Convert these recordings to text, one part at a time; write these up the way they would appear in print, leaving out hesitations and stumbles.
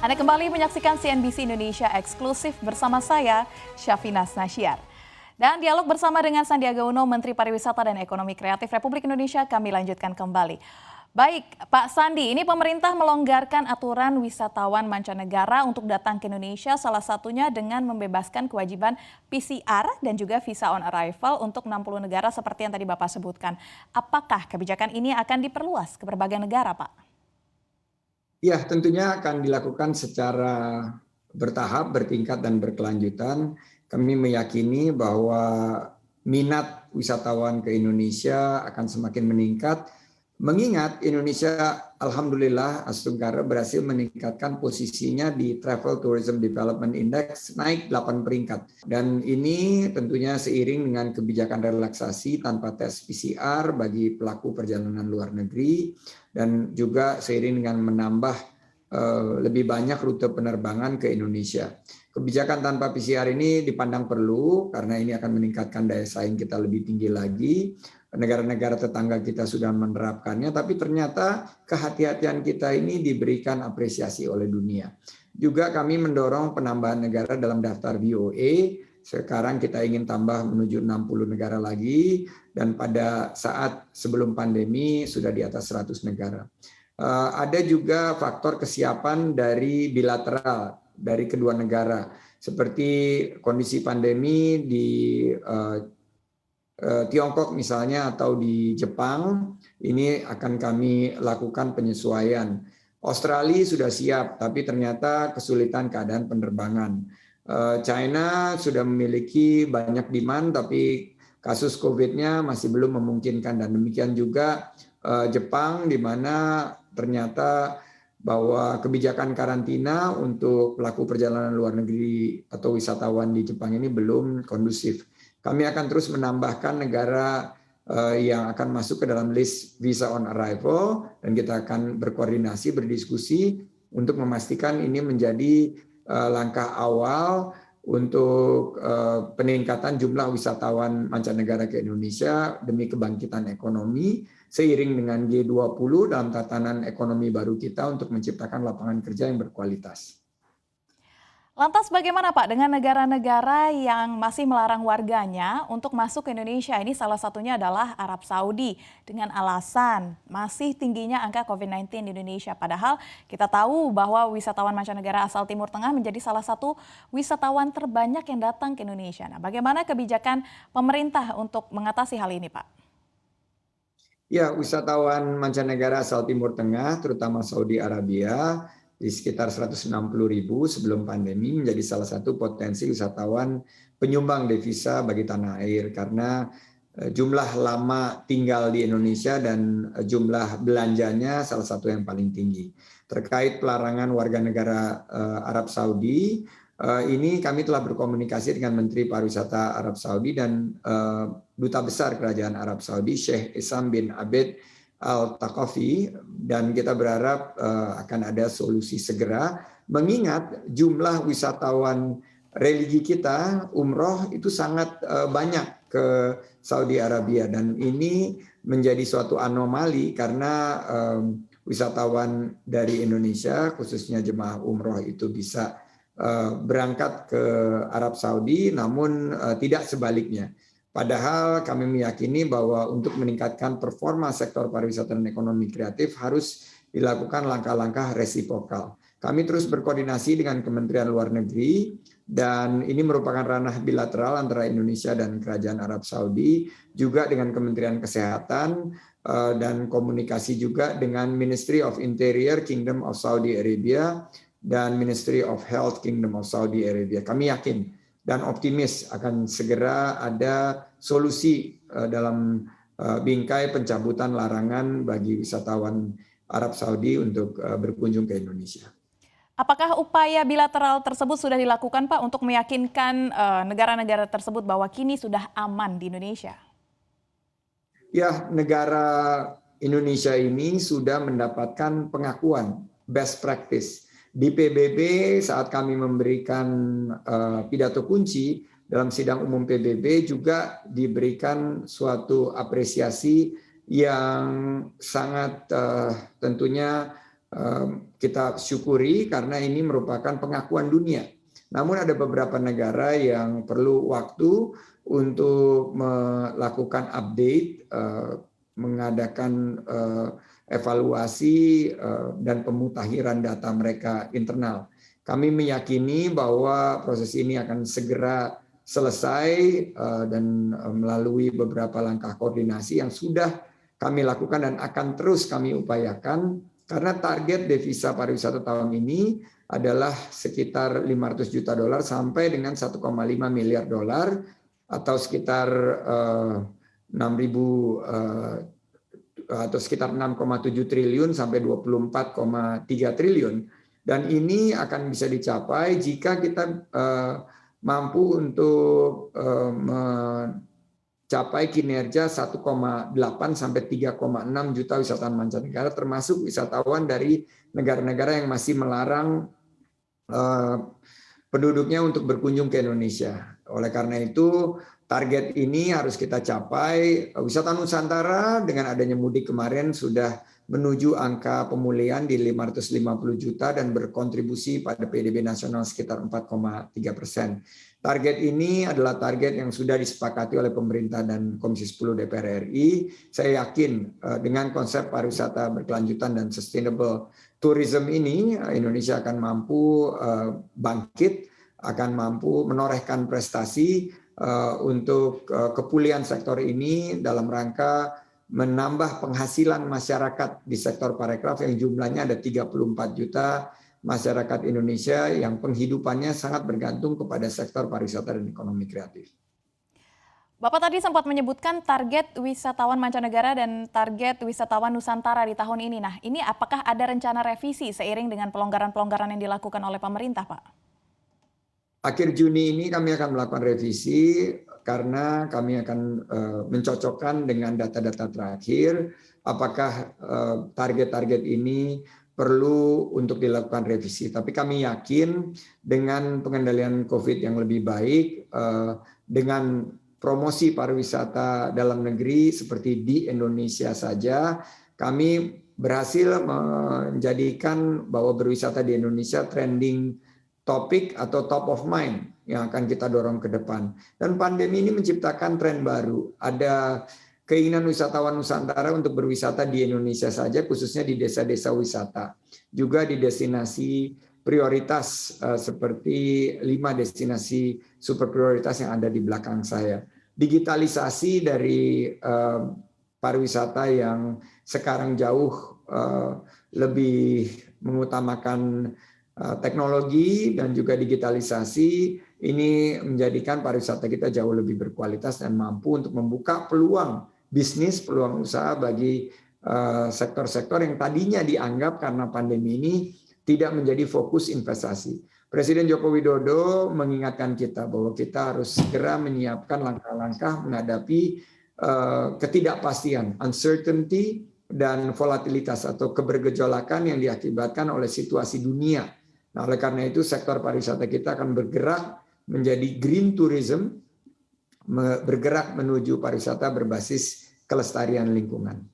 Anda kembali menyaksikan CNBC Indonesia eksklusif bersama saya, Syafinas Nasyar. Dan dialog bersama dengan Sandiaga Uno, Menteri Pariwisata dan Ekonomi Kreatif Republik Indonesia, kami lanjutkan kembali. Baik, Pak Sandi, ini pemerintah melonggarkan aturan wisatawan mancanegara untuk datang ke Indonesia, salah satunya dengan membebaskan kewajiban PCR dan juga visa on arrival untuk 60 negara seperti yang tadi Bapak sebutkan. Apakah kebijakan ini akan diperluas ke berbagai negara, Pak? Ya, tentunya akan dilakukan secara bertahap, bertingkat, dan berkelanjutan. Kami meyakini bahwa minat wisatawan ke Indonesia akan semakin meningkat, mengingat Indonesia alhamdulillah Astungkara berhasil meningkatkan posisinya di Travel Tourism Development Index naik 8 peringkat. Dan ini tentunya seiring dengan kebijakan relaksasi tanpa tes PCR bagi pelaku perjalanan luar negeri, dan juga seiring dengan menambah lebih banyak rute penerbangan ke Indonesia. Kebijakan tanpa PCR ini dipandang perlu karena ini akan meningkatkan daya saing kita lebih tinggi lagi. Negara-negara tetangga kita sudah menerapkannya, tapi ternyata kehati-hatian kita ini diberikan apresiasi oleh dunia. Juga kami mendorong penambahan negara dalam daftar VOA. Sekarang kita ingin tambah menuju 60 negara lagi, dan pada saat sebelum pandemi sudah di atas 100 negara. Ada juga faktor kesiapan dari bilateral dari kedua negara, seperti kondisi pandemi di Tiongkok misalnya atau di Jepang. Ini akan kami lakukan penyesuaian. Australia sudah siap, tapi ternyata kesulitan keadaan penerbangan. China sudah memiliki banyak demand, tapi kasus COVID-nya masih belum memungkinkan, dan demikian juga Jepang, di mana ternyata bahwa kebijakan karantina untuk pelaku perjalanan luar negeri atau wisatawan di Jepang ini belum kondusif. Kami akan terus menambahkan negara yang akan masuk ke dalam list visa on arrival, dan kita akan berkoordinasi, berdiskusi untuk memastikan ini menjadi langkah awal untuk peningkatan jumlah wisatawan mancanegara ke Indonesia demi kebangkitan ekonomi seiring dengan G20 dalam tatanan ekonomi baru kita untuk menciptakan lapangan kerja yang berkualitas. Lantas bagaimana Pak dengan negara-negara yang masih melarang warganya untuk masuk ke Indonesia? Ini salah satunya adalah Arab Saudi dengan alasan masih tingginya angka COVID-19 di Indonesia. Padahal kita tahu bahwa wisatawan mancanegara asal Timur Tengah menjadi salah satu wisatawan terbanyak yang datang ke Indonesia. Nah, bagaimana kebijakan pemerintah untuk mengatasi hal ini, Pak? Ya, wisatawan mancanegara asal Timur Tengah, terutama Saudi Arabia, di sekitar 160.000 sebelum pandemi menjadi salah satu potensi wisatawan penyumbang devisa bagi tanah air, karena jumlah lama tinggal di Indonesia dan jumlah belanjanya salah satu yang paling tinggi. Terkait pelarangan warga negara Arab Saudi, ini kami telah berkomunikasi dengan Menteri Pariwisata Arab Saudi dan Duta Besar Kerajaan Arab Saudi, Sheikh Isam bin Abed Al-Thaqafi, dan kita berharap akan ada solusi segera, mengingat jumlah wisatawan religi kita umroh itu sangat banyak ke Saudi Arabia, dan ini menjadi suatu anomali karena wisatawan dari Indonesia khususnya jemaah umroh itu bisa berangkat ke Arab Saudi, namun tidak sebaliknya. Padahal kami meyakini bahwa untuk meningkatkan performa sektor pariwisata dan ekonomi kreatif harus dilakukan langkah-langkah resiprokal. Kami terus berkoordinasi dengan Kementerian Luar Negeri, dan ini merupakan ranah bilateral antara Indonesia dan Kerajaan Arab Saudi, juga dengan Kementerian Kesehatan, dan komunikasi juga dengan Ministry of Interior Kingdom of Saudi Arabia dan Ministry of Health Kingdom of Saudi Arabia. Kami yakin dan optimis akan segera ada solusi dalam bingkai pencabutan larangan bagi wisatawan Arab Saudi untuk berkunjung ke Indonesia. Apakah upaya bilateral tersebut sudah dilakukan Pak untuk meyakinkan negara-negara tersebut bahwa kini sudah aman di Indonesia? Ya, negara Indonesia ini sudah mendapatkan pengakuan best practice. Di PBB saat kami memberikan pidato kunci dalam sidang umum PBB juga diberikan suatu apresiasi yang sangat tentunya kita syukuri karena ini merupakan pengakuan dunia. Namun ada beberapa negara yang perlu waktu untuk melakukan update, mengadakan evaluasi dan pemutakhiran data mereka internal. Kami meyakini bahwa proses ini akan segera selesai dan melalui beberapa langkah koordinasi yang sudah kami lakukan dan akan terus kami upayakan, karena target devisa pariwisata tahun ini adalah sekitar 500 juta dolar sampai dengan 1,5 miliar dolar atau sekitar 6.000 atau sekitar 6,7 triliun sampai 24,3 triliun. Dan ini akan bisa dicapai jika kita mampu untuk capai kinerja 1,8 sampai 3,6 juta wisatawan mancanegara, termasuk wisatawan dari negara-negara yang masih melarang penduduknya untuk berkunjung ke Indonesia. Oleh karena itu, target ini harus kita capai. Wisata Nusantara dengan adanya mudik kemarin sudah menuju angka pemulihan di 550 juta dan berkontribusi pada PDB nasional sekitar 4,3%. Target ini adalah target yang sudah disepakati oleh pemerintah dan Komisi 10 DPR RI. Saya yakin dengan konsep pariwisata berkelanjutan dan sustainable tourism ini, Indonesia akan mampu bangkit, akan mampu menorehkan prestasi untuk kepulihan sektor ini dalam rangka menambah penghasilan masyarakat di sektor parekraf yang jumlahnya ada 34 juta masyarakat Indonesia yang penghidupannya sangat bergantung kepada sektor pariwisata dan ekonomi kreatif. Bapak tadi sempat menyebutkan target wisatawan mancanegara dan target wisatawan Nusantara di tahun ini. Nah, ini apakah ada rencana revisi seiring dengan pelonggaran-pelonggaran yang dilakukan oleh pemerintah, Pak? Akhir Juni ini kami akan melakukan revisi karena kami akan mencocokkan dengan data-data terakhir apakah target-target ini perlu untuk dilakukan revisi. Tapi kami yakin dengan pengendalian COVID yang lebih baik, dengan promosi pariwisata dalam negeri seperti di Indonesia saja, kami berhasil menjadikan bahwa berwisata di Indonesia trending topik atau top of mind yang akan kita dorong ke depan. Dan pandemi ini menciptakan tren baru. Ada keinginan wisatawan Nusantara untuk berwisata di Indonesia saja, khususnya di desa-desa wisata. Juga di destinasi prioritas seperti 5 destinasi super prioritas yang ada di belakang saya. Digitalisasi dari pariwisata yang sekarang jauh lebih mengutamakan teknologi dan juga digitalisasi, ini menjadikan pariwisata kita jauh lebih berkualitas dan mampu untuk membuka peluang bisnis, peluang usaha bagi sektor-sektor yang tadinya dianggap karena pandemi ini tidak menjadi fokus investasi. Presiden Joko Widodo mengingatkan kita bahwa kita harus segera menyiapkan langkah-langkah menghadapi ketidakpastian, uncertainty, dan volatilitas atau kebergejolakan yang diakibatkan oleh situasi dunia. Nah, oleh karena itu sektor pariwisata kita akan bergerak menjadi green tourism, bergerak menuju pariwisata berbasis kelestarian lingkungan.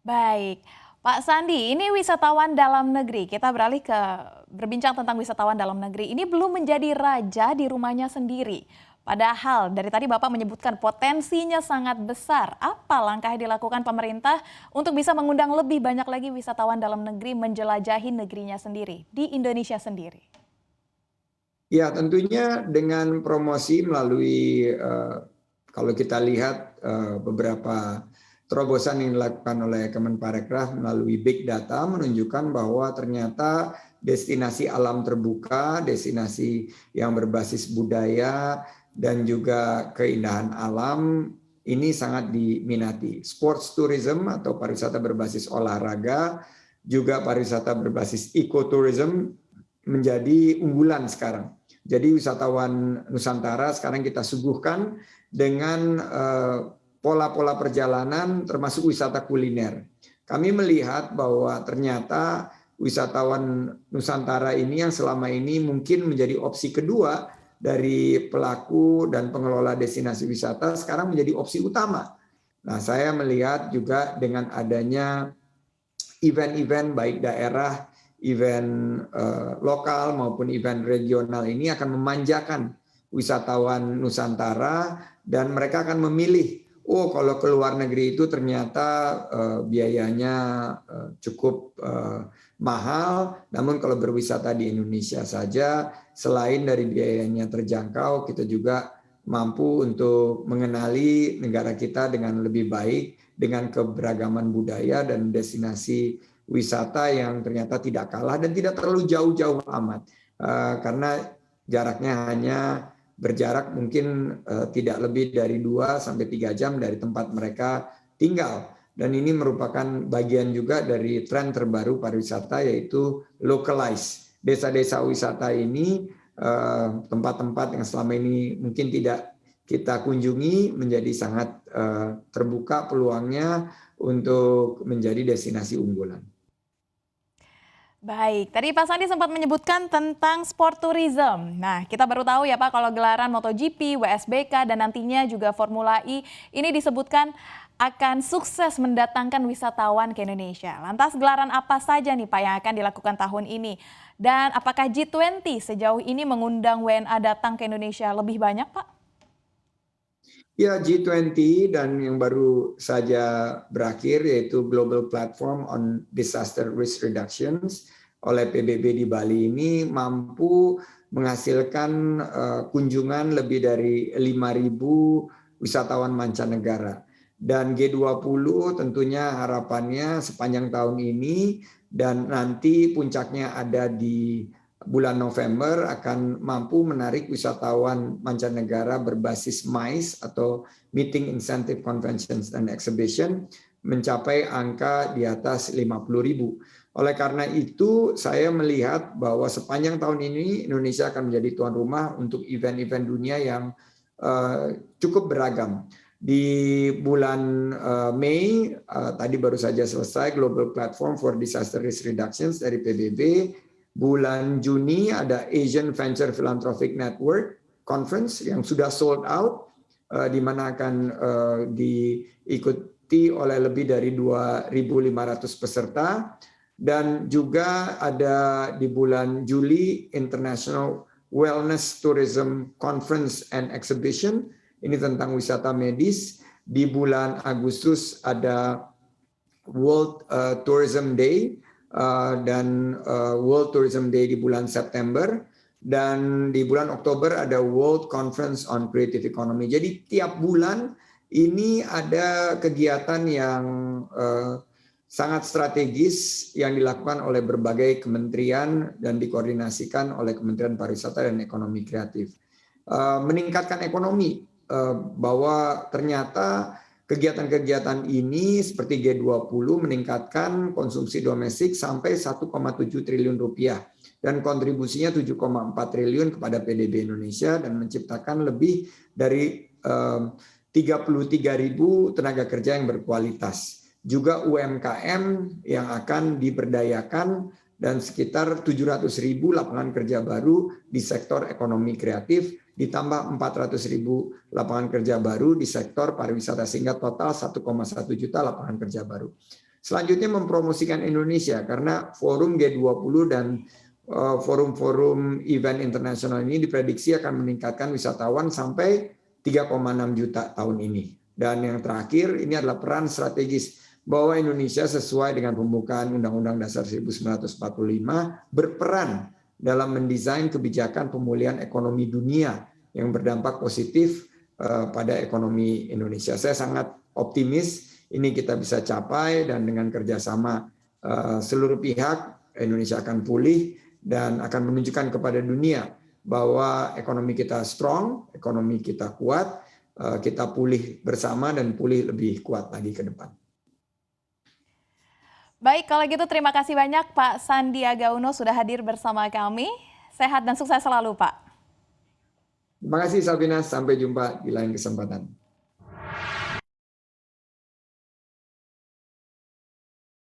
Baik, Pak Sandi, ini wisatawan dalam negeri. Kita beralih ke berbincang tentang wisatawan dalam negeri. Ini belum menjadi raja di rumahnya sendiri. Padahal dari tadi Bapak menyebutkan potensinya sangat besar. Apa langkah yang dilakukan pemerintah untuk bisa mengundang lebih banyak lagi wisatawan dalam negeri menjelajahi negerinya sendiri, di Indonesia sendiri? Ya, tentunya dengan promosi melalui, kalau kita lihat beberapa terobosan yang dilakukan oleh Kemenparekraf melalui big data menunjukkan bahwa ternyata destinasi alam terbuka, destinasi yang berbasis budaya, dan juga keindahan alam ini sangat diminati. Sports tourism atau pariwisata berbasis olahraga, juga pariwisata berbasis ecotourism menjadi unggulan sekarang. Jadi wisatawan Nusantara sekarang kita suguhkan dengan pola-pola perjalanan termasuk wisata kuliner. Kami melihat bahwa ternyata wisatawan Nusantara ini yang selama ini mungkin menjadi opsi kedua dari pelaku dan pengelola destinasi wisata sekarang menjadi opsi utama. Nah, saya melihat juga dengan adanya event-event baik daerah, event lokal maupun event regional ini akan memanjakan wisatawan Nusantara dan mereka akan memilih, oh kalau ke luar negeri itu ternyata biayanya cukup mahal, namun kalau berwisata di Indonesia saja, selain dari biayanya terjangkau, kita juga mampu untuk mengenali negara kita dengan lebih baik, dengan keberagaman budaya dan destinasi wisata yang ternyata tidak kalah dan tidak terlalu jauh-jauh amat. Karena jaraknya hanya berjarak mungkin tidak lebih dari 2-3 jam dari tempat mereka tinggal. Dan ini merupakan bagian juga dari tren terbaru pariwisata, yaitu localize. Desa-desa wisata ini, tempat-tempat yang selama ini mungkin tidak kita kunjungi, menjadi sangat terbuka peluangnya untuk menjadi destinasi unggulan. Baik, tadi Pak Sandi sempat menyebutkan tentang sport tourism. Nah, kita baru tahu ya Pak kalau gelaran MotoGP, WSBK, dan nantinya juga Formula E ini disebutkan akan sukses mendatangkan wisatawan ke Indonesia. Lantas gelaran apa saja nih Pak yang akan dilakukan tahun ini? Dan apakah G20 sejauh ini mengundang WNA datang ke Indonesia lebih banyak Pak? Ya, G20 dan yang baru saja berakhir yaitu Global Platform on Disaster Risk Reductions oleh PBB di Bali ini mampu menghasilkan kunjungan lebih dari 5.000 wisatawan mancanegara. Dan G20 tentunya harapannya sepanjang tahun ini dan nanti puncaknya ada di bulan November akan mampu menarik wisatawan mancanegara berbasis MICE atau Meeting Incentive Conventions and Exhibition mencapai angka di atas 50.000. Oleh karena itu saya melihat bahwa sepanjang tahun ini Indonesia akan menjadi tuan rumah untuk event-event dunia yang cukup beragam. Di bulan Mei tadi baru saja selesai Global Platform for Disaster Risk Reductions dari PBB. Bulan Juni ada Asian Venture Philanthropic Network Conference yang sudah sold out, di mana akan diikuti oleh lebih dari 2.500 peserta. Dan juga ada di bulan Juli International Wellness Tourism Conference and Exhibition, ini tentang wisata medis. Di bulan Agustus ada World Tourism Day, dan World Tourism Day di bulan September, dan di bulan Oktober ada World Conference on Creative Economy. Jadi tiap bulan ini ada kegiatan yang sangat strategis yang dilakukan oleh berbagai kementerian dan dikoordinasikan oleh Kementerian Pariwisata dan Ekonomi Kreatif. Meningkatkan ekonomi, bahwa ternyata kegiatan-kegiatan ini seperti G20 meningkatkan konsumsi domestik sampai 1,7 triliun rupiah dan kontribusinya 7,4 triliun kepada PDB Indonesia dan menciptakan lebih dari 33.000 tenaga kerja yang berkualitas. Juga UMKM yang akan diberdayakan dan sekitar 700.000 lapangan kerja baru di sektor ekonomi kreatif, ditambah 400.000 lapangan kerja baru di sektor pariwisata, sehingga total 1,1 juta lapangan kerja baru. Selanjutnya mempromosikan Indonesia, karena forum G20 dan forum-forum event internasional ini diprediksi akan meningkatkan wisatawan sampai 3,6 juta tahun ini. Dan yang terakhir, ini adalah peran strategis bahwa Indonesia sesuai dengan pembukaan Undang-Undang Dasar 1945 berperan dalam mendesain kebijakan pemulihan ekonomi dunia yang berdampak positif pada ekonomi Indonesia. Saya sangat optimis ini kita bisa capai, dan dengan kerjasama seluruh pihak Indonesia akan pulih dan akan menunjukkan kepada dunia bahwa ekonomi kita strong, ekonomi kita kuat, kita pulih bersama dan pulih lebih kuat lagi ke depan. Baik, kalau gitu terima kasih banyak Pak Sandiaga Uno sudah hadir bersama kami. Sehat dan sukses selalu Pak. Terima kasih Sabina, sampai jumpa di lain kesempatan.